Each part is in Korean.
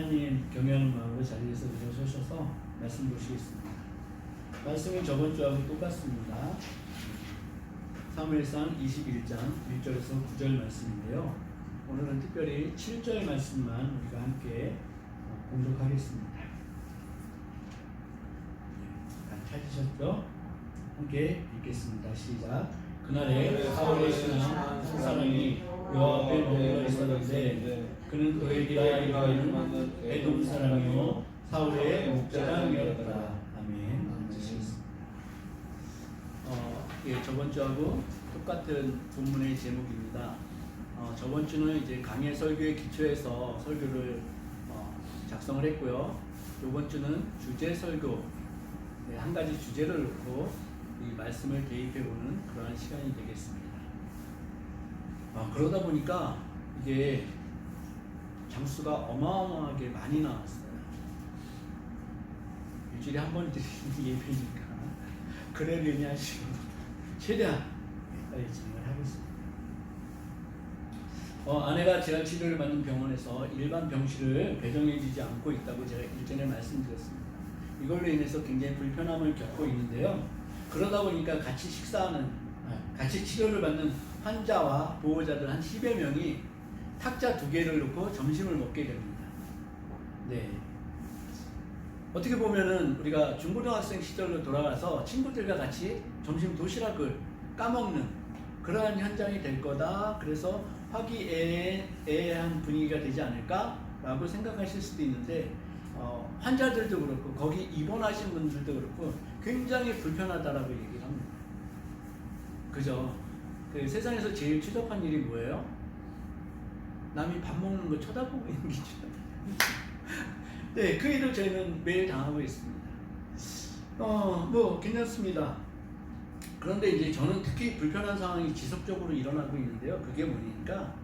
하나님 경외하는 마음으로 자리에서 일어서셔서 말씀 보시겠습니다. 말씀이 저번 주하고 똑같습니다. 사무엘상 21장 1절에서 9절 말씀인데요. 오늘은 특별히 7절 말씀만 우리가 함께 공독하겠습니다. 찾으셨죠? 함께 읽겠습니다. 시작. 그날에 사울의 신하 한 사람이 여호와 앞에 머물러 있었는데 그는 도에게라 이르는 에돔 사람이요 사울의 목자장이었더라. 아멘. 저번 주하고 똑같은 본문의 제목입니다. 저번 주는 이제 강해 설교의 기초에서 설교를 작성을 했고요. 이번 주는 주제 설교, 한 가지 주제를 놓고 이 말씀을 대입해보는 그러한 시간이 되겠습니다. 그러다 보니까 이게 장수가 어마어마하게 많이 나왔어요. 일주일에 한 번 드리는 예배니까 그러려니 하시고 최대한 빨리 진행을 하겠습니다. 아내가 재활 치료를 받는 병원에서 일반 병실을 배정해주지 않고 있다고 제가 일전에 말씀드렸습니다. 이걸로 인해서 굉장히 불편함을 겪고 있는데요. 그러다 보니까 같이 같이 치료를 받는 환자와 보호자들 한 10여 명이 탁자 2개를 놓고 점심을 먹게 됩니다. 네. 어떻게 보면은 우리가 중고등학생 시절로 돌아가서 친구들과 같이 점심 도시락을 까먹는 그러한 현장이 될 거다. 그래서 화기애애한 분위기가 되지 않을까라고 생각하실 수도 있는데 환자들도 그렇고 거기 입원하신 분들도 그렇고 굉장히 불편하다라고 얘기를 합니다. 그죠? 그 세상에서 제일 추잡한 일이 뭐예요? 남이 밥 먹는 거 쳐다보고 있는 게 추잡해요. 네, 그 일을 저희는 매일 당하고 있습니다. 괜찮습니다. 그런데 이제 저는 특히 불편한 상황이 지속적으로 일어나고 있는데요. 그게 뭐니까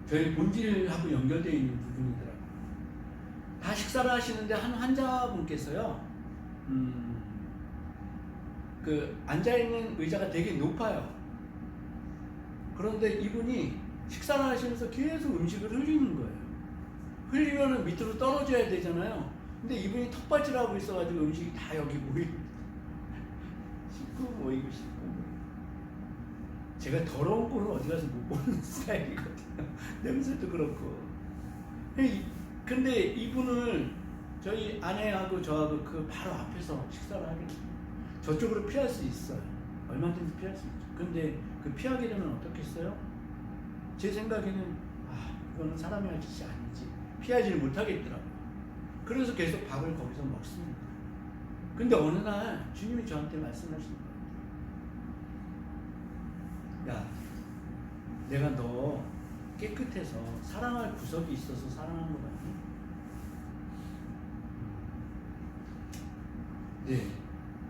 저희 본질하고 연결되어 있는 부분이더라고요. 다 식사를 하시는데 한 환자분께서요, 앉아있는 의자가 되게 높아요. 그런데 이분이 식사를 하시면서 계속 음식을 흘리는 거예요. 흘리면은 밑으로 떨어져야 되잖아요. 근데 이분이 턱받이를 있어가지고 음식이 다 여기 모이고 모이고. 제가 더러운 꼴을 어디 가서 못 보는 스타일이거든요. 냄새도 그렇고. 근데 이분을 저희 아내하고 저하고 그 바로 앞에서 식사를 하게 됩니다. 저쪽으로 피할 수 있어요. 얼마든지 피할 수 있죠. 근데 그 피하게 되면 어떻겠어요? 제 생각에는 이거는 사람이 할 짓이 아니지. 피하지를 못하겠더라고요. 그래서 계속 밥을 거기서 먹습니다. 근데 어느 날 주님이 저한테 말씀하시는 거예요. 야, 내가 너 깨끗해서 사랑할 구석이 있어서 사랑한 거 같니? 네,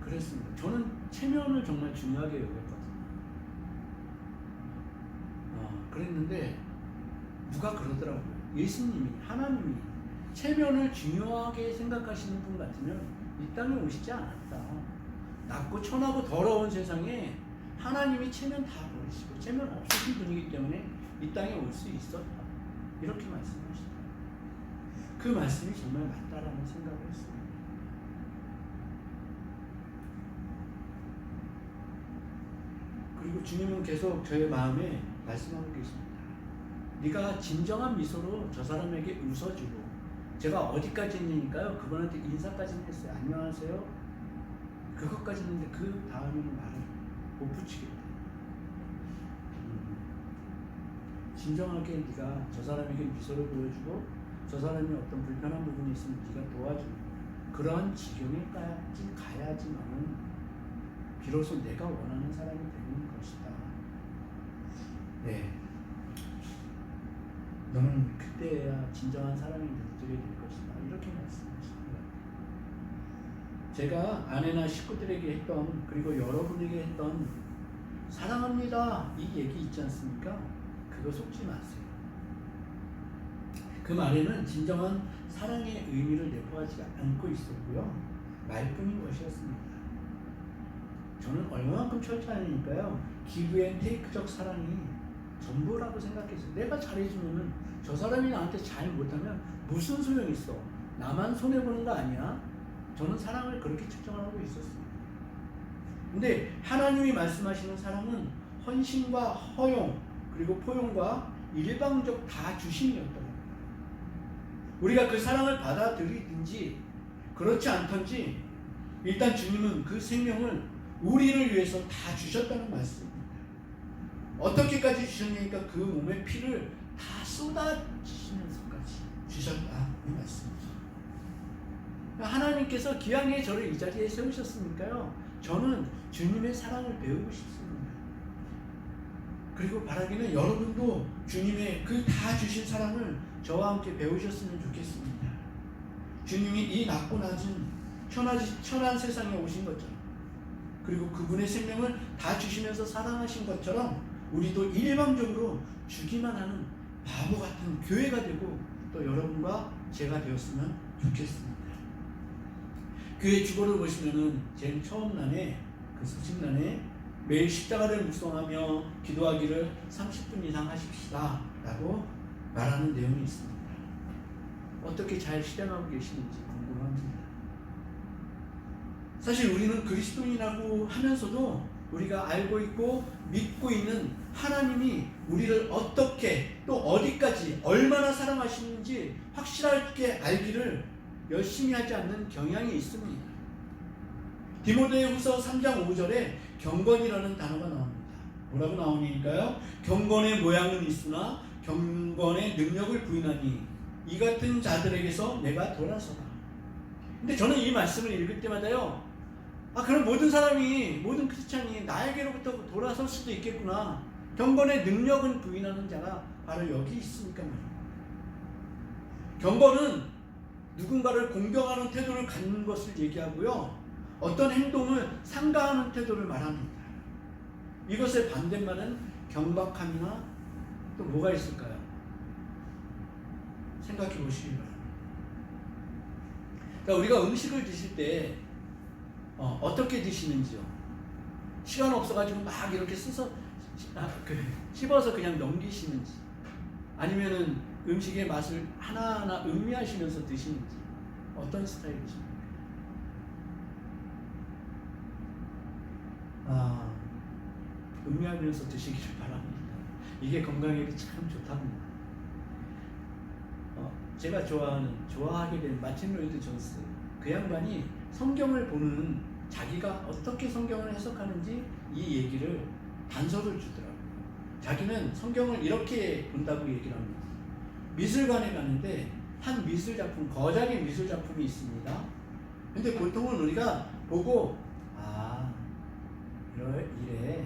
그랬습니다. 저는 체면을 정말 중요하게 여겼거든요. 그랬는데 누가 그러더라고요. 예수님이, 하나님이 체면을 중요하게 생각하시는 분 같으면 이 땅에 오시지 않았다. 낮고 천하고 더러운 세상에 하나님이 체면 다 버리시고 체면 없으신 분이기 때문에 이 땅에 올 수 있었다. 이렇게 말씀하시더라고요. 그 말씀이 정말 맞다라는 생각을 했습니다. 그리고 주님은 계속 저의 마음에 말씀하고 계십니다. 네가 진정한 미소로 저 사람에게 웃어주고, 제가 어디까지 했으니까요, 그분한테 인사까지는 했어요. 안녕하세요. 그것까지 했는데 그 다음에는 말을 못 붙이겠다. 진정하게 네가 저 사람에게 미소를 보여주고 저 사람이 어떤 불편한 부분이 있으면 네가 도와주는 그러한 지경에까지 가야지 너는 비로소 내가 원하는 사람이 되는 것이다. 네. 너는 그때야 진정한 사랑이 느끼게 될 것이다. 이렇게 말씀하십니다. 제가 아내나 식구들에게 했던, 그리고 여러분에게 했던 사랑합니다 이 얘기 있지 않습니까? 그거 속지 마세요. 그 말에는 진정한 사랑의 의미를 내포하지 않고 있었고요. 말뿐인 것이었습니다. 저는 얼마만큼 철저하니까요, 기브 앤 테이크적 사랑이 전부라고 생각했어요. 내가 잘해주면은 저 사람이 나한테 잘 못하면 무슨 소용이 있어? 나만 손해보는 거 아니야? 저는 사랑을 그렇게 측정하고 있었습니다. 근데 하나님이 말씀하시는 사랑은 헌신과 허용 그리고 포용과 일방적 다 주심이었더라고요. 우리가 그 사랑을 받아들이든지 그렇지 않던지 일단 주님은 그 생명을 우리를 위해서 다 주셨다는 말씀입니다. 어떻게까지 주셨냐니까 그 몸의 피를 다 쏟아지시면서까지 주셨다 이 말씀이죠. 하나님께서 기왕에 저를 이 자리에 세우셨으니까요, 저는 주님의 사랑을 배우고 싶습니다. 그리고 바라기는 여러분도 주님의 그 다 주신 사랑을 저와 함께 배우셨으면 좋겠습니다. 주님이 이 낮고 낮은 천한 세상에 오신 것처럼, 그리고 그분의 생명을 다 주시면서 사랑하신 것처럼 우리도 일방적으로 주기만 하는 바보 같은 교회가 되고 또 여러분과 제가 되었으면 좋겠습니다. 교회 주보를 보시면은 제일 처음 난에 그 소식란에 매일 십자가를 묵상하며 기도하기를 30분 이상 하십시다 라고 말하는 내용이 있습니다. 어떻게 잘 실행하고 계시는지 궁금합니다. 사실 우리는 그리스도인이라고 하면서도 우리가 알고 있고 믿고 있는 하나님이 우리를 어떻게 또 어디까지 얼마나 사랑하시는지 확실하게 알기를 열심히 하지 않는 경향이 있습니다. 디모데후서 3장 5절에 경건이라는 단어가 나옵니다. 뭐라고 나오니까요? 경건의 모양은 있으나 경건의 능력을 부인하니 이 같은 자들에게서 내가 돌아서라. 근데 저는 이 말씀을 읽을 때마다요, 그럼 모든 사람이, 모든 크리스찬이 나에게로부터 돌아설 수도 있겠구나. 경건의 능력은 부인하는 자가 바로 여기 있으니까 말입니다. 경건은 누군가를 공경하는 태도를 갖는 것을 얘기하고요, 어떤 행동을 상가하는 태도를 말합니다. 이것의 반대말은 경박함이나 또 뭐가 있을까요? 생각해 보시기 바랍니다. 자, 우리가 음식을 드실 때 어떻게 드시는지요? 시간 없어가지고 막 이렇게 씹어서 그냥 넘기시는지, 아니면은 음식의 맛을 하나하나 음미하시면서 드시는지, 어떤 스타일이십니까? 음미하면서 드시기를 바랍니다. 이게 건강에 참 좋답니다. 제가 좋아하게 된 마틴 로이드 존스, 그 양반이 성경을 보는, 자기가 어떻게 성경을 해석하는지 이 얘기를 단서를 주더라고요. 자기는 성경을 이렇게 본다고 얘기를 합니다. 미술관에 가는데 한 미술작품, 거장의 미술작품이 있습니다. 근데 보통은 우리가 보고 이래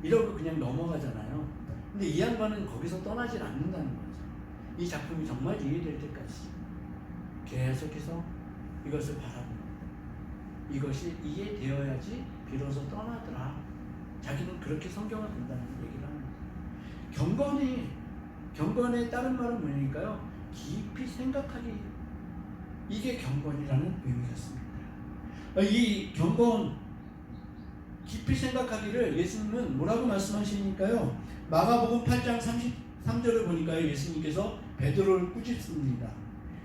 이러고 그냥 넘어가잖아요. 근데 이 양반은 거기서 떠나질 않는다는 거죠. 이 작품이 정말 이해될 때까지 계속해서 이것을 바라봅니다. 이것이 이해되어야지 비로소 떠나더라. 자기는 그렇게 성경을 본다는 얘기를 합니다. 경건의 다른 말은 뭐냐니까요? 깊이 생각하기. 이게 경건이라는 의미였습니다. 이 경건, 깊이 생각하기를 예수님은 뭐라고 말씀하시니까요? 마가복음 8장 33절을 보니까요, 예수님께서 베드로를 꾸짖습니다.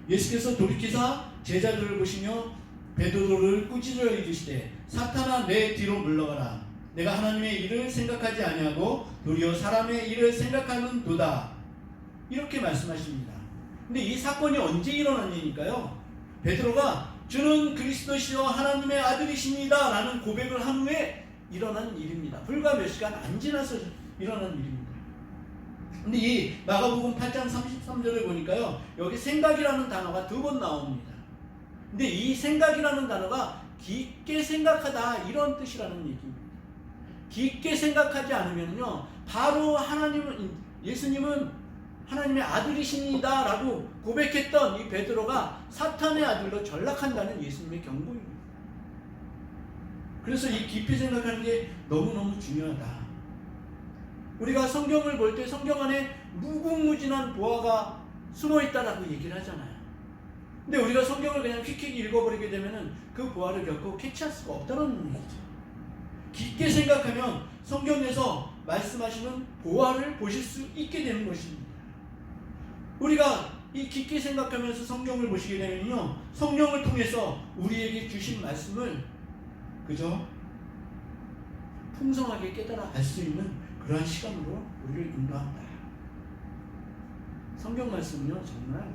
예수께서 돌이키사 제자들을 보시며 베드로를 꾸짖으려 이르시되 사탄아 내 뒤로 물러가라. 내가 하나님의 일을 생각하지 아니하고 도리어 사람의 일을 생각하는 도다. 이렇게 말씀하십니다. 근데 이 사건이 언제 일어났냐니까요, 베드로가 주는 그리스도시요 하나님의 아들이십니다 라는 고백을 한 후에 일어난 일입니다. 불과 몇 시간 안 지나서 일어난 일입니다. 근데 이 마가복음 8장 33절을 보니까요, 여기 생각이라는 단어가 2번 나옵니다. 근데 이 생각이라는 단어가 깊게 생각하다, 이런 뜻이라는 얘기입니다. 깊게 생각하지 않으면요, 바로 예수님은 하나님의 아들이십니다 라고 고백했던 이 베드로가 사탄의 아들로 전락한다는 예수님의 경고입니다. 그래서 이 깊이 생각하는 게 너무너무 중요하다. 우리가 성경을 볼 때 성경 안에 무궁무진한 보화가 숨어있다라고 얘기를 하잖아요. 근데 우리가 성경을 그냥 휙휙 읽어버리게 되면은 그 보화를 결코 캐치할 수가 없다는 얘기죠. 깊게 생각하면 성경에서 말씀하시는 보화를 보실 수 있게 되는 것입니다. 우리가 이 깊게 생각하면서 성경을 보시게 되면요, 성령을 통해서 우리에게 주신 말씀을 그저 풍성하게 깨달아 알 수 있는 그러한 시간으로 우리를 인도한다. 성경 말씀은요, 정말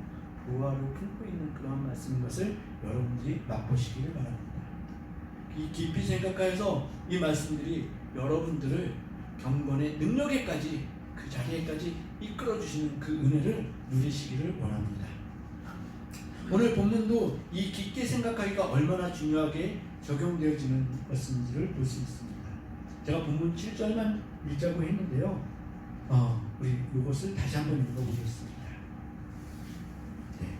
보화를 품고 있는 그러한 말씀인 것을 여러분들이 맛보시기를 바랍니다. 이 깊이 생각하여서 이 말씀들이 여러분들을 경건의 능력에까지, 그 자리에까지 이끌어주시는 그 은혜를 누리시기를 원합니다. 오늘 본문도 이 깊게 생각하기가 얼마나 중요하게 적용되어지는 것인지를 볼 수 있습니다. 제가 본문 7절만 읽자고 했는데요, 우리 이것을 다시 한번 읽어보겠습니다. 네.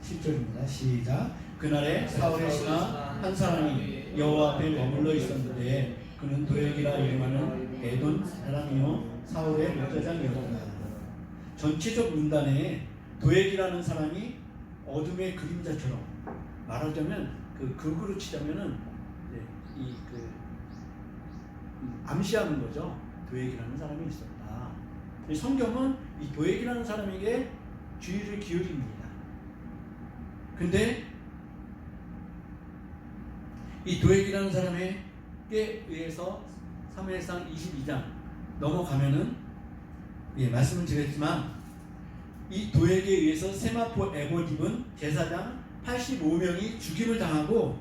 7절입니다. 시작. 그날에 사울의 신하 한 사람이 여호와 앞에 머물러 있었는데 그는 도액이라 이름하는 에돔 사람이요 사울의 목자장이었다. 전체적 문단에 도액이라는 사람이 어둠의 그림자처럼, 말하자면 극으로 치자면은 암시하는 거죠. 도액이라는 사람이 있었다. 성경은 이 도액이라는 사람에게 주의를 기울입니다. 근데 이 도액이라는 사람에게 의해서 사무엘상 22장 넘어가면은, 말씀을 드렸지만 이 도액에 의해서 세마포 에봇입은 제사장 85명이 죽임을 당하고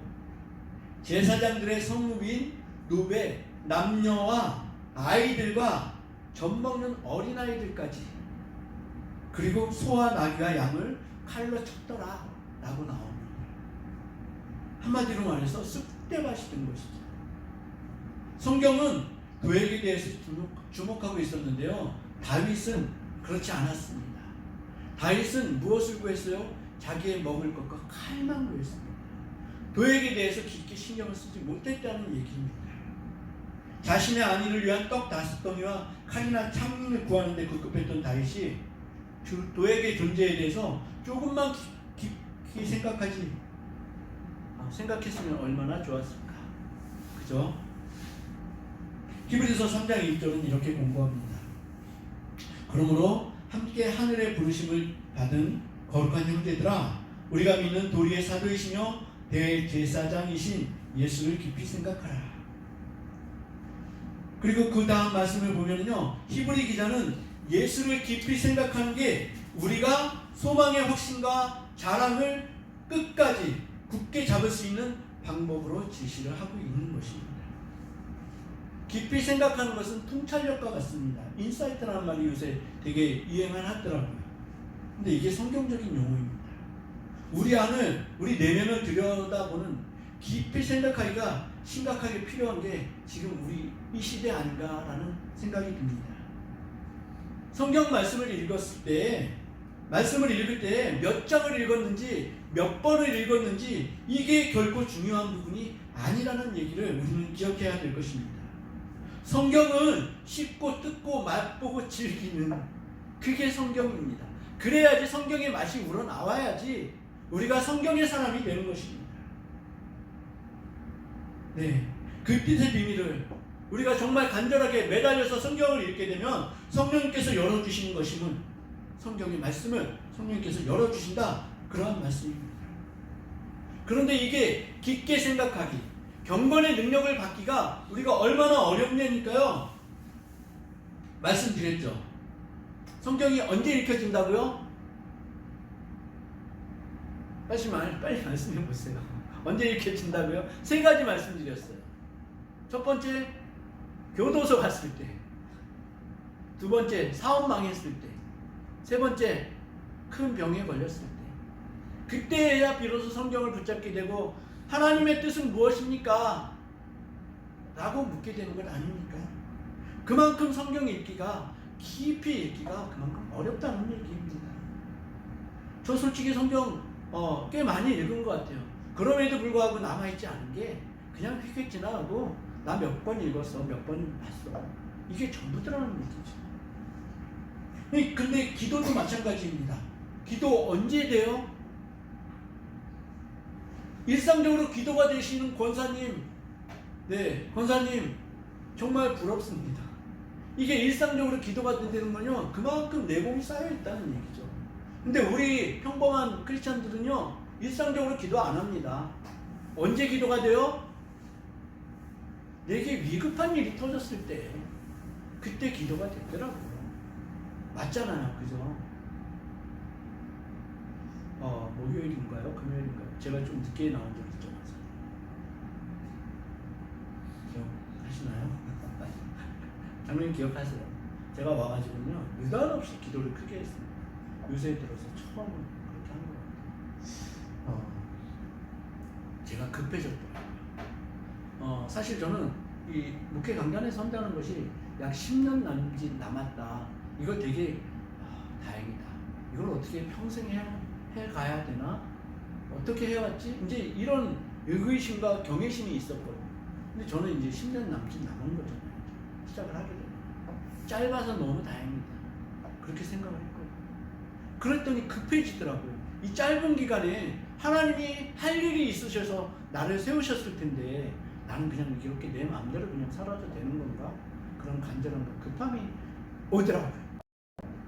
제사장들의 성읍인 노베 남녀와 아이들과 젖 먹는 어린아이들까지, 그리고 소와 나귀와 양을 칼로 쳤더라 라고 나옵니다. 한마디로 말해서 쑥대밭이 된 것이죠. 성경은 도액에 대해서 주목하고 있었는데요, 다윗은 그렇지 않았습니다. 다윗은 무엇을 구했어요? 자기의 먹을 것과 칼만 구했습니다. 도액에 대해서 깊게 신경을 쓰지 못했다는 얘기입니다. 자신의 안위를 위한 떡 5덩이와 칼이나 창문을 구하는데 급급했던 다윗이 도액의 존재에 대해서 조금만 깊이 생각했으면 얼마나 좋았을까. 그죠? 히브리서 3장 1절은 이렇게 공고합니다. 그러므로 함께 하늘의 부르심을 받은 거룩한 형제들아, 우리가 믿는 도리의 사도이시며 대제사장이신 예수를 깊이 생각하라. 그리고 그 다음 말씀을 보면요, 히브리 기자는 예수를 깊이 생각하는 게 우리가 소망의 확신과 자랑을 끝까지 굳게 잡을 수 있는 방법으로 제시를 하고 있는 것입니다. 깊이 생각하는 것은 통찰력과 같습니다. 인사이트라는 말이 요새 되게 유행을 하더라고요. 근데 이게 성경적인 용어입니다. 우리 안을, 우리 내면을 들여다보는 깊이 생각하기가 심각하게 필요한 게 지금 우리 이 시대 아닌가라는 생각이 듭니다. 성경 말씀을 읽었을 때, 말씀을 읽을 때 몇 장을 읽었는지, 몇 번을 읽었는지 이게 결코 중요한 부분이 아니라는 얘기를 우리는 기억해야 될 것입니다. 성경은 씹고 뜯고 맛보고 즐기는, 그게 성경입니다. 그래야지 성경의 맛이 우러나와야지 우리가 성경의 사람이 되는 것입니다. 네, 그 뜻의 비밀을 우리가 정말 간절하게 매달려서 성경을 읽게 되면 성령님께서 열어주시는 것임은, 성경의 말씀을 성령님께서 열어주신다, 그러한 말씀입니다. 그런데 이게 깊게 생각하기, 경건의 능력을 받기가 우리가 얼마나 어렵냐니까요. 말씀드렸죠. 성경이 언제 읽혀진다고요? 빨리 말씀해 보세요. 언제 읽혀진다고요? 3가지 말씀드렸어요. 첫 번째, 교도소 갔을 때. 두 번째, 사업 망했을 때. 세 번째, 큰 병에 걸렸을 때. 그때야 비로소 성경을 붙잡게 되고 하나님의 뜻은 무엇입니까? 라고 묻게 되는 것 아닙니까? 그만큼 성경 읽기가, 깊이 읽기가 그만큼 어렵다는 얘기입니다. 저 솔직히 성경 꽤 많이 읽은 것 같아요. 그럼에도 불구하고 남아있지 않은 게 그냥 휙휙 지나가고 나 몇 번 읽었어, 몇 번 봤어, 이게 전부더라는 얘기죠. 근데 기도도 마찬가지입니다. 기도 언제 돼요? 일상적으로 기도가 되시는 권사님, 네, 권사님 정말 부럽습니다. 이게 일상적으로 기도가 된다는 건요, 그만큼 내공이 쌓여 있다는 얘기죠. 근데 우리 평범한 크리스찬들은요, 일상적으로 기도 안 합니다. 언제 기도가 돼요? 내게 위급한 일이 터졌을 때, 그때 기도가 됐더라고요. 맞잖아요, 그죠? 목요일인가요? 금요일인가요? 제가 좀 늦게 나온 적 있죠. 기억하시나요? 당연히 기억하세요. 제가 와가지고요, 느닷없이 기도를 크게 했습니다. 요새 들어서 처음 그렇게 한 것 같아요. 제가 급해졌더라고요. 사실 저는 이 목회 강단에 선다는 것이 약 10년 남짓 남았다. 이거 되게 다행이다. 이걸 어떻게 평생 해 가야 되나? 어떻게 해왔지? 이제 이런 의구심과 경외심이 있었거든요. 근데 저는 이제 10년 남짓 남은 거잖아요. 시작을 하게 되면. 짧아서 너무 다행이다. 그렇게 생각을 했거든요. 그랬더니 급해지더라고요. 이 짧은 기간에 하나님이 할 일이 있으셔서 나를 세우셨을 텐데 나는 그냥 이렇게 내 마음대로 그냥 살아도 되는 건가? 그런 간절함과 급함이 오더라고요.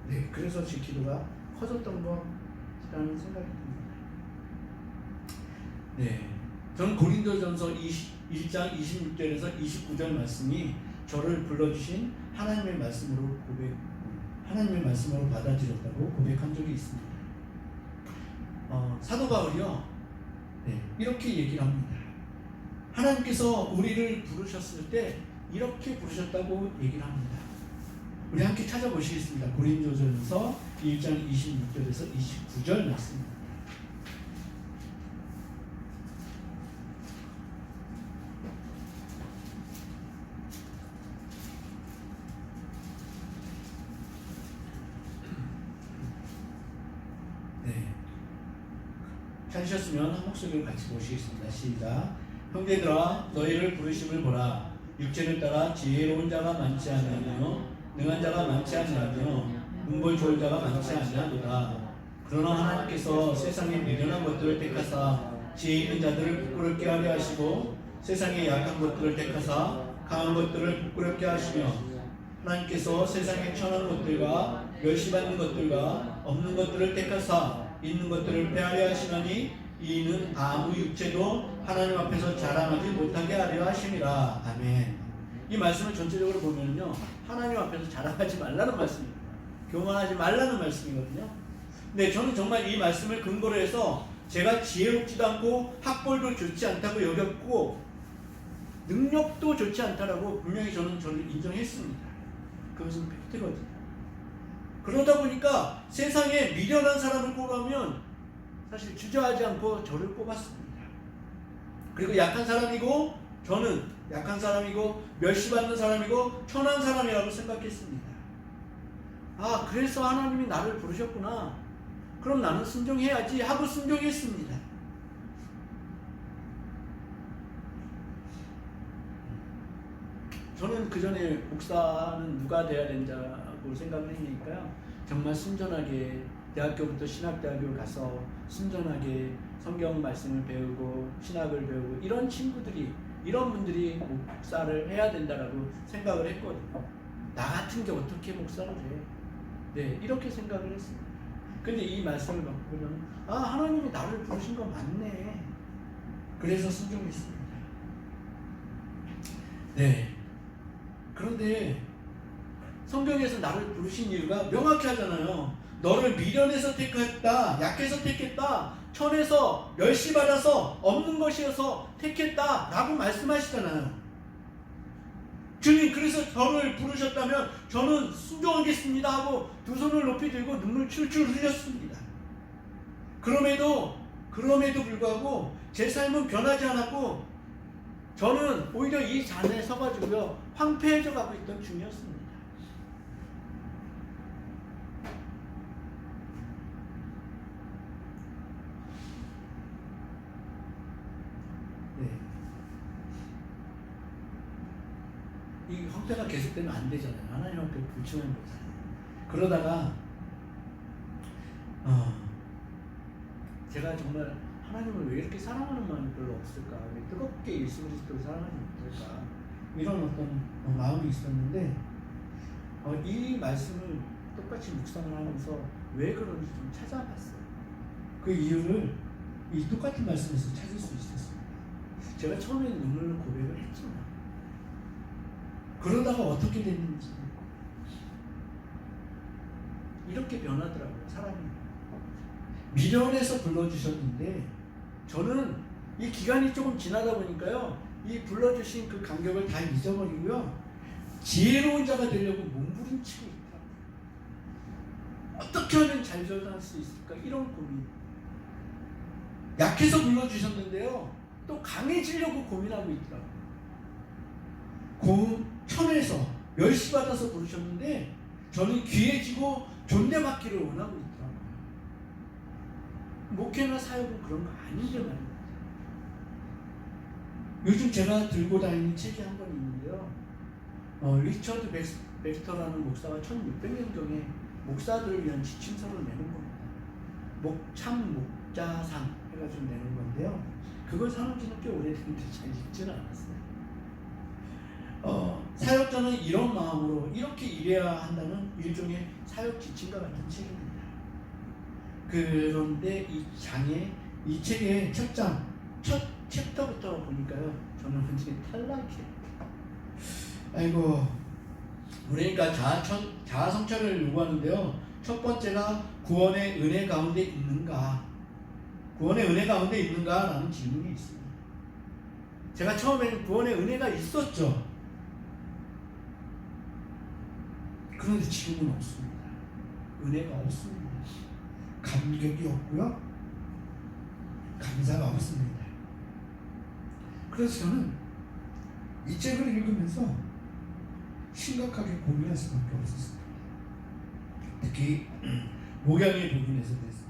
네, 그래서 제 기도가 커졌던 거라는 생각이 듭니다. 네, 저는 고린도전서 1장 26절에서 29절 말씀이 저를 불러주신 하나님의 말씀으로 받아들였다고 고백한 적이 있습니다. 사도 바울이요, 이렇게 얘기를 합니다. 하나님께서 우리를 부르셨을 때 이렇게 부르셨다고 얘기를 합니다. 우리 함께 찾아보시겠습니다. 고린도전서 1장 26절에서 29절 말씀입니다. 찾으셨으면 한 목소리로 같이 보시겠습니다. 시작. 형제들아, 너희를 부르심을 보라. 육체를 따라 지혜로운 자가 많지 아니하며 능한 자가 많지 아니하며 문벌 좋은 자가 많지 아니하도다. 그러나 하나님께서 세상의 미련한 것들을 택하사 지혜 있는 자들을 부끄럽게 하려 하시고 세상의 약한 것들을 택하사 강한 것들을 부끄럽게 하시며 하나님께서 세상의 천한 것들과 멸시받는 것들과 없는 것들을 택하사 있는 것들을 패하려 하시나니 이는 아무 육체도 하나님 앞에서 자랑하지 못하게 하려 하심이라. 아멘. 이 말씀을 전체적으로 보면요, 하나님 앞에서 자랑하지 말라는 말씀입니다. 교만하지 말라는 말씀이거든요. 근데 저는 정말 이 말씀을 근거로 해서 제가 지혜롭지도 않고 학벌도 좋지 않다고 여겼고 능력도 좋지 않다라고 분명히 저를 인정했습니다. 그것은 팩트거든요. 그러다 보니까 세상에 미련한 사람을 꼽으면 사실 주저하지 않고 저를 꼽았습니다. 그리고 약한 사람이고 저는 약한 사람이고 멸시받는 사람이고 천한 사람이라고 생각했습니다. 아, 그래서 하나님이 나를 부르셨구나. 그럼 나는 순종해야지 하고 순종했습니다. 저는 그 전에 목사는 누가 돼야 된다고 생각을 했으니까요. 정말 순전하게 대학교부터 신학대학교 가서 순전하게 성경 말씀을 배우고 신학을 배우고 이런 분들이 목사를 해야 된다라고 생각을 했거든요. 나 같은 게 어떻게 목사를 해? 네, 이렇게 생각을 했습니다. 근데 이 말씀을 받고 보면 하나님이 나를 부르신 거 맞네. 그래서 순종했습니다. 네. 그런데 성경에서 나를 부르신 이유가 명확히 하잖아요. 너를 미련해서 택했다, 약해서 택했다, 천에서 멸시받아서 없는 것이어서 택했다 라고 말씀하시잖아요. 주님, 그래서 저를 부르셨다면 저는 순종하겠습니다 하고 두 손을 높이 들고 눈물 출출 흘렸습니다. 그럼에도 불구하고 제 삶은 변하지 않았고 저는 오히려 이 잔에 서가지고요 황폐해져 가고 있던 중이었습니다. 네. 이 황폐가 계속되면 안 되잖아요. 하나님 앞에 불충한 거잖아요. 그러다가 제가 정말 하나님을 왜 이렇게 사랑하는 마음이 별로 없을까? 왜 뜨겁게 예수 그리스도를 사랑하지 못할까? 이런 어떤 마음이 있었는데 이 말씀을 똑같이 묵상을 하면서 왜 그런지 좀 찾아봤어요. 그 이유를 이 똑같은 말씀에서 찾을 수 있었습니다. 제가 처음에는 눈물로 고백을 했지만 그러다가 어떻게 됐는지 이렇게 변하더라고요. 사람이 미련해서 불러주셨는데 저는 이 기간이 조금 지나다 보니까요, 이 불러주신 그 간격을 다 잊어버리고요, 지혜로운 자가 되려고 몸부림치고 있다. 어떻게 하면 잘 전할 수 있을까, 이런 고민. 약해서 불러주셨는데요, 또 강해지려고 고민하고 있더라고요. 천에서 멸시받아서 부르셨는데 저는 귀해지고 존대받기를 원하고 있더라고요. 목회나 사역은 그런 거 아닌데 말이에요. 요즘 제가 들고 다니는 책이 한 권 있는데요, 리처드 백스터라는 목사가 1600년경에 목사들을 위한 지침서를 내는 겁니다. 목자상 해가지고 내는 건데요, 그걸 사놓은 지는 꽤 오래됐는데 잘 읽지는 않았어요. 사역자는 이런 마음으로 이렇게 일해야 한다는 일종의 사역 지침과 같은 책입니다. 그런데 이 책의 첫 챕터부터 보니까요, 저는 완전히 탈락이에요. 아이고, 그러니까 자아 성찰을 요구하는데요, 첫 번째가 구원의 은혜 가운데 있는가? 구원의 은혜 가운데 있는가? 라는 질문이 있습니다. 제가 처음에는 구원의 은혜가 있었죠. 그런데 지금은 없습니다. 은혜가 없습니다. 감격이 없고요, 감사가 없습니다. 그래서 저는 이 책을 읽으면서 심각하게 고민할 수밖에 없었습니다. 특히 목양의 부분에서 그랬습니다.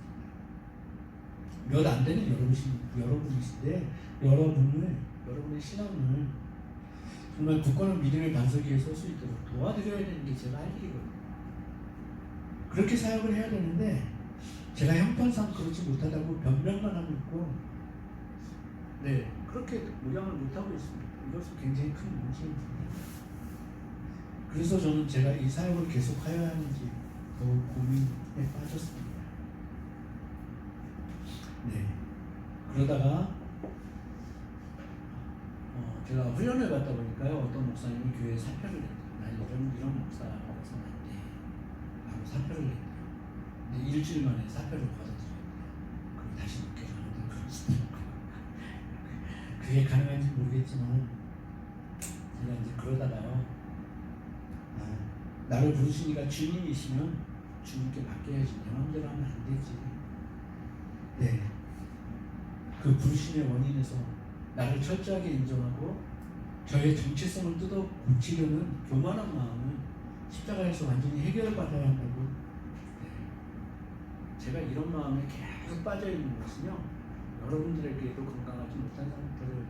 몇 안 되는 여러분이신데 여러분의 신앙을 정말 굳건한 믿음의 반석 위에 설 수 있도록 도와드려야 되는 게 제가 할 일이거든요. 그렇게 사역을 해야 되는데 제가 형편상 그렇지 못하다고 변명만 하고 있고, 그렇게 목양을 못하고 있습니다. 이것은 굉장히 큰 문제입니다. 그래서 저는 제가 이 사역을 계속하여야 하는지 더욱 고민에 빠졌습니다. 그러다가 제가 훈련을 받다 보니까요, 어떤 목사님이 교회에 사표를 냈대요. 나 이런 목사라서는 안 돼 라고 사표를 냈대요. 근데 일주일 만에 사표를 받아들였대요. 그리고 다시 목회를 하는데 그러시더라고요. 그게 가능한지 모르겠지만 제가 이제 그러다가요, 나를 부르시니까 주님이시면 주님께 맡겨야지, 내 마음대로 하면 안 되지. 그 부르심의 원인에서 나를 철저하게 인정하고 저의 정체성을 뜯어 고치려는 교만한 마음을 십자가에서 완전히 해결받아야 한다고. 제가 이런 마음에 계속 빠져있는 것은요, 여러분들에게도 건강하지 못한 상태를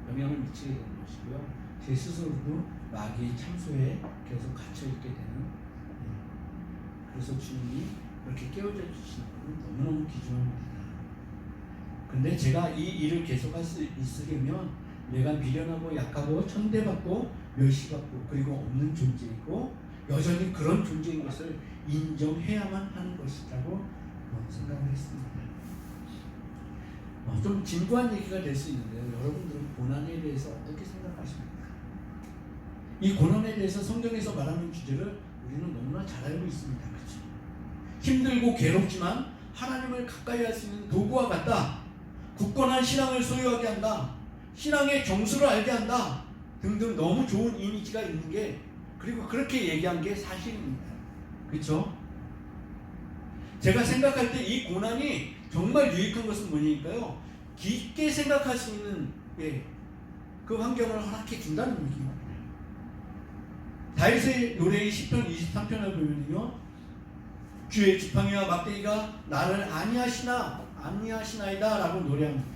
영향을 미치게 되는 것이고요, 제 스스로도 마귀의 참소에 계속 갇혀있게 되는. 그래서 주님이 그렇게 깨워져 주시는 것은 너무너무 귀중합니다. 근데 제가 이 일을 계속할 수 있으려면 내가 미련하고 약하고 천대받고 멸시받고 그리고 없는 존재이고 여전히 그런 존재인 것을 인정해야만 하는 것이라고 생각을 했습니다. 좀 진부한 얘기가 될 수 있는데요, 여러분들은 고난에 대해서 어떻게 생각하십니까? 이 고난에 대해서 성경에서 말하는 주제를 우리는 너무나 잘 알고 있습니다. 그렇죠? 힘들고 괴롭지만 하나님을 가까이 할 수 있는 도구와 같다. 굳건한 신앙을 소유하게 한다. 신앙의 정수를 알게 한다. 등등 너무 좋은 이미지가 있는 게, 그리고 그렇게 얘기한 게 사실입니다. 그렇죠? 제가 생각할 때 이 고난이 정말 유익한 것은 뭐냐니까요, 깊게 생각할 수 있는 그 환경을 허락해 준다는 얘기입니다. 다윗의 노래인 시편 23편을 보면요, 주의 지팡이와 막대기가 나를 아니하시나이다 라고 노래합니다.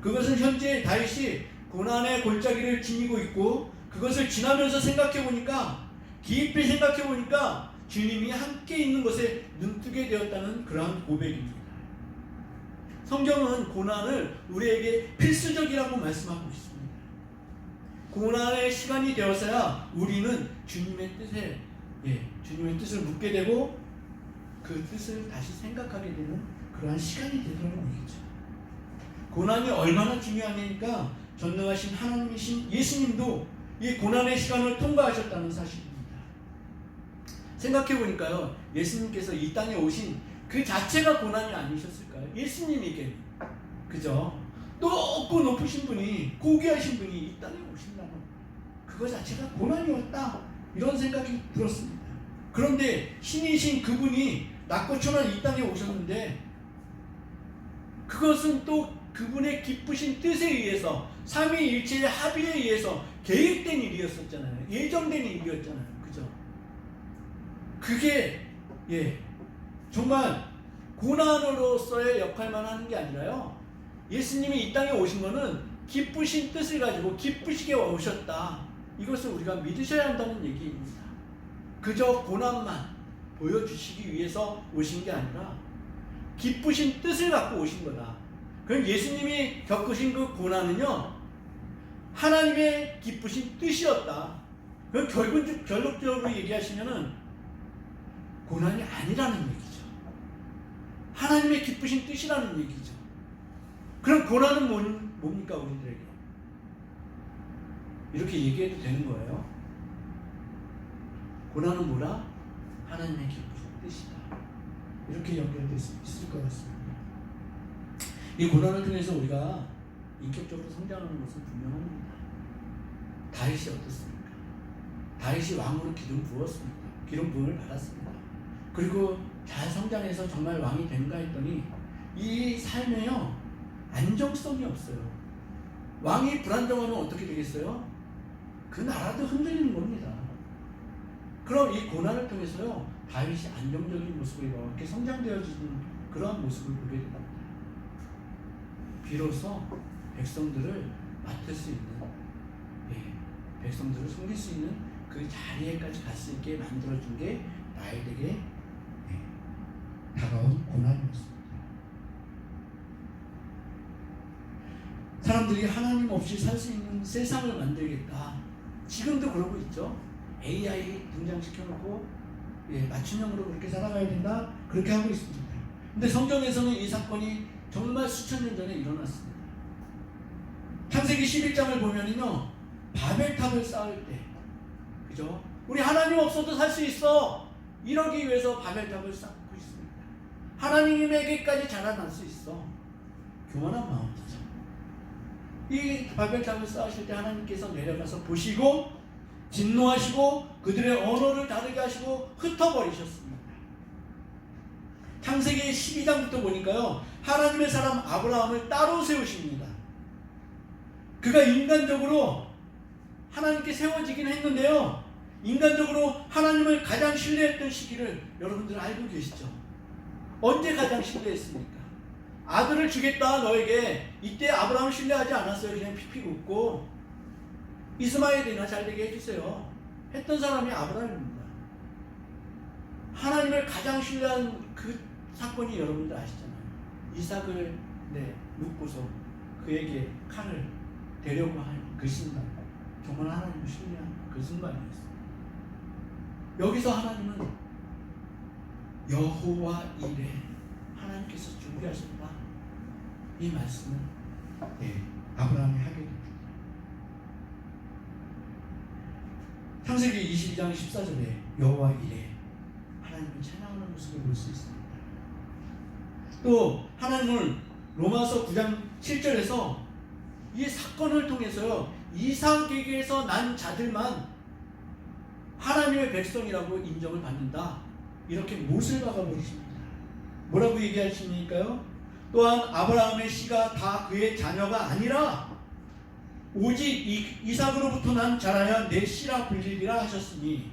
그것은 현재 다윗이 고난의 골짜기를 지니고 있고, 그것을 지나면서 생각해보니까, 깊이 생각해보니까 주님이 함께 있는 것에 눈뜨게 되었다는 그러한 고백입니다. 성경은 고난을 우리에게 필수적이라고 말씀하고 있습니다. 고난의 시간이 되어서야 우리는 주님의 뜻을 묻게 되고 그 뜻을 다시 생각하게 되는 그러한 시간이 되더라는 얘기죠. 고난이 얼마나 중요하니까 전능하신 하나님이신 예수님도 이 고난의 시간을 통과하셨다는 사실입니다. 생각해 보니까요, 예수님께서 이 땅에 오신 그 자체가 고난이 아니셨을까요? 예수님에게, 그죠? 높고 높으신 분이, 고귀하신 분이 이 땅에 오신다는 그거 자체가 고난이었다, 이런 생각이 들었습니다. 그런데 신이신 그분이 낙고초만 이 땅에 오셨는데 그것은 또 그분의 기쁘신 뜻에 의해서 삼위일체의 합의에 의해서 계획된 일이었었잖아요. 예정된 일이었잖아요. 그죠? 그게 정말 고난으로서의 역할만 하는 게 아니라요, 예수님이 이 땅에 오신 거는 기쁘신 뜻을 가지고 기쁘시게 오셨다, 이것을 우리가 믿으셔야 한다는 얘기입니다. 그저 고난만 보여주시기 위해서 오신 게 아니라 기쁘신 뜻을 갖고 오신 거다. 그럼 예수님이 겪으신 그 고난은요, 하나님의 기쁘신 뜻이었다. 그럼 결론적으로 얘기하시면은 고난이 아니라는 얘기죠. 하나님의 기쁘신 뜻이라는 얘기죠. 그럼 고난은 뭡니까, 우리들에게? 이렇게 얘기해도 되는 거예요. 고난은 뭐라? 하나님의 기쁘신 뜻이다. 이렇게 연결될 수 있을 것 같습니다. 이 고난을 통해서 우리가 인격적으로 성장하는 것은 분명합니다. 다윗이 어떻습니까? 다윗이 왕으로 기름 부음을 받았습니다. 그리고 잘 성장해서 정말 왕이 된가 했더니 이 삶에요, 안정성이 없어요. 왕이 불안정하면 어떻게 되겠어요? 그 나라도 흔들리는 겁니다. 그럼 이 고난을 통해서요, 다윗이 안정적인 모습으로 이렇게 성장되어지는 그러한 모습을 보게 됩니다. 비로소 백성들을 맡을 수 있는, 백성들을 섬길 수 있는 그 자리에까지 갈 수 있게 만들어준 게 다윗에게 다가온 고난이었습니다. 사람들이 하나님 없이 살 수 있는 세상을 만들겠다, 지금도 그러고 있죠. AI 등장시켜놓고 맞춤형으로 그렇게 살아가야 된다, 그렇게 하고 있습니다. 근데 성경에서는 이 사건이 정말 수천 년 전에 일어났습니다. 창세기 11장을 보면은요, 바벨탑을 쌓을 때, 그죠? 우리 하나님 없어도 살 수 있어, 이러기 위해서 바벨탑을 쌓고 있습니다. 하나님에게까지 자라날 수 있어. 교만한 마음이죠. 이 바벨탑을 쌓으실 때 하나님께서 내려가서 보시고 진노하시고 그들의 언어를 다르게 하시고 흩어버리셨습니다. 창세기 12장부터 보니까요, 하나님의 사람 아브라함을 따로 세우십니다. 그가 인간적으로 하나님께 세워지긴 했는데요, 인간적으로 하나님을 가장 신뢰했던 시기를 여러분들 알고 계시죠? 언제 가장 신뢰했습니까? 아들을 주겠다 너에게, 이때 아브라함 신뢰하지 않았어요. 그냥 피피 굽고 이스마엘이나 잘되게 해주세요 했던 사람이 아브라함입니다. 하나님을 가장 신뢰한 그 사건이 여러분들 아시잖아요. 이삭을 묶고서 그에게 칼을 대려고 한 그 순간, 정말 하나님을 신뢰한 그 순간이었어요. 여기서 하나님은 여호와 이레, 하나님께서 준비하셨다, 이 말씀을 아브라함이 하게 됩니다. 창세기 22장 14절에 여호와 이레, 하나님을 찬양하는 모습을 볼 수 있습니다. 또 하나님은 로마서 9장 7절에서 이 사건을 통해서요, 이삭에게서 난 자들만 하나님의 백성이라고 인정을 받는다, 이렇게 못을 박아버리십니다. 뭐라고 얘기하십니까요? 또한 아브라함의 씨가 다 그의 자녀가 아니라 오직 이삭으로부터 난 자라야 내 씨라 불리리라 하셨으니,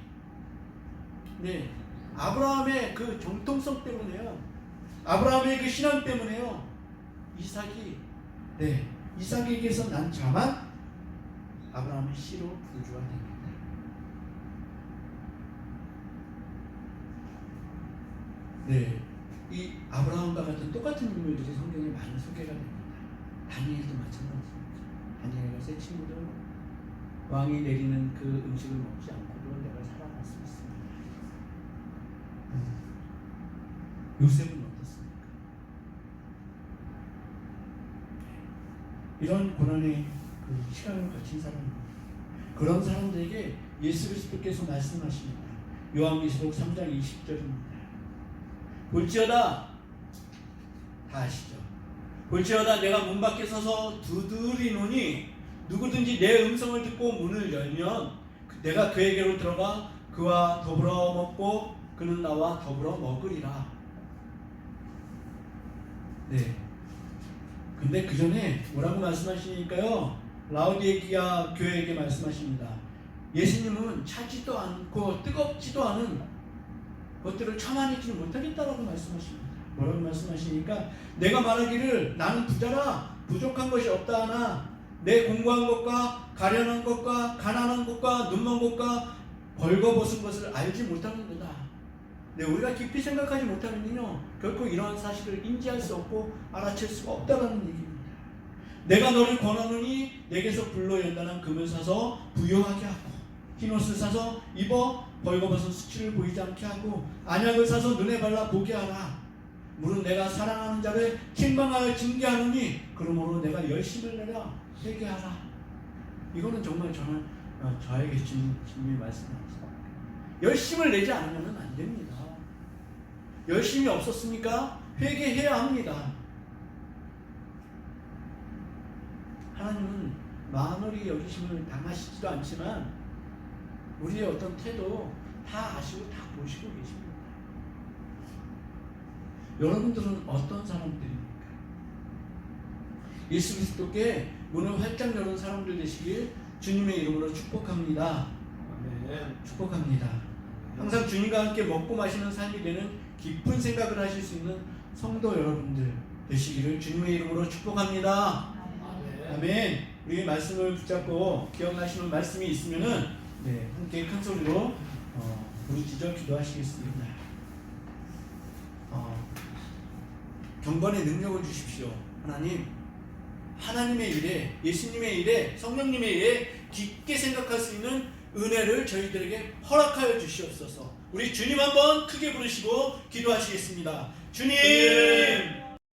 아브라함의 그 정통성 때문에요, 아브라함의 그 신앙 때문에요, 이삭에게서 난 자만 아브라함의 씨로 부르주가 됩니다. 이 아브라함과 같은 똑같은 인물들이 성경에 많이 소개가 됩니다. 다니엘도 마찬가지입니다. 다니엘과 세 친구들, 왕이 내리는 그 음식을 먹지 않고도 내가 살아갈 수 있습니다. 요셉은 어떻습니까? 이런 고난의 그 시간을 거친 사람입니다. 그런 사람들에게 예수 그리스도께서 말씀하십니다. 요한계시록 3장 20절입니다. 볼지어다, 다 아시죠? 볼지어다 내가 문 밖에 서서 두드리노니 누구든지 내 음성을 듣고 문을 열면 내가 그에게로 들어가 그와 더불어 먹고 그는 나와 더불어 먹으리라. 네. 근데 그 전에 뭐라고 말씀하시니까요? 라오디게아 교회에게 말씀하십니다. 예수님은 차지도 않고 뜨겁지도 않은 것들을 참아내지 못하겠다라고 말씀하십니다. 뭐라고 말씀하시니까 내가 말하기를 나는 부자라 부족한 것이 없다 하나 내 공부한 것과 가련한 것과 가난한 것과 눈먼 것과 벌거벗은 것을 알지 못하는구나. 네, 우리가 깊이 생각하지 못하면요 결코 이러한 사실을 인지할 수 없고 알아챌 수가 없다는 얘기입니다. 내가 너를 권하노니 내게서 불로 연단한 금을 사서 부요하게 하고 흰옷을 사서 입어 벌거벗은 수치를 보이지 않게 하고 안약을 사서 눈에 발라 보게 하라. 물은 내가 사랑하는 자를 책망하여 징계하노니 그러므로 내가 열심을 내라 회개하라. 이거는 정말 저에게 주님이 말씀하셨습니다. 열심을 내지 않으면 안 됩니다. 열심이 없었습니까? 회개해야 합니다. 하나님은 만월이 여기심을 당하시지도 않지만 우리의 어떤 태도 다 아시고 다 보시고 계십니다. 여러분들은 어떤 사람들입니까? 예수 그리스도께 문을 활짝 열은 사람들 되시길 주님의 이름으로 축복합니다. 아멘. 축복합니다. 항상 주님과 함께 먹고 마시는 삶이 되는 깊은 생각을 하실 수 있는 성도 여러분들 되시기를 주님의 이름으로 축복합니다. 아멘. 아멘. 우리 말씀을 붙잡고 기억나시는 말씀이 있으면은 함께 큰 소리로 부르짖어 기도하시겠습니다. 경건의 능력을 주십시오. 하나님의 일에, 예수님의 일에, 성령님의 일에 깊게 생각할 수 있는 은혜를 저희들에게 허락하여 주시옵소서. 우리 주님 한번 크게 부르시고 기도하시겠습니다. 주님!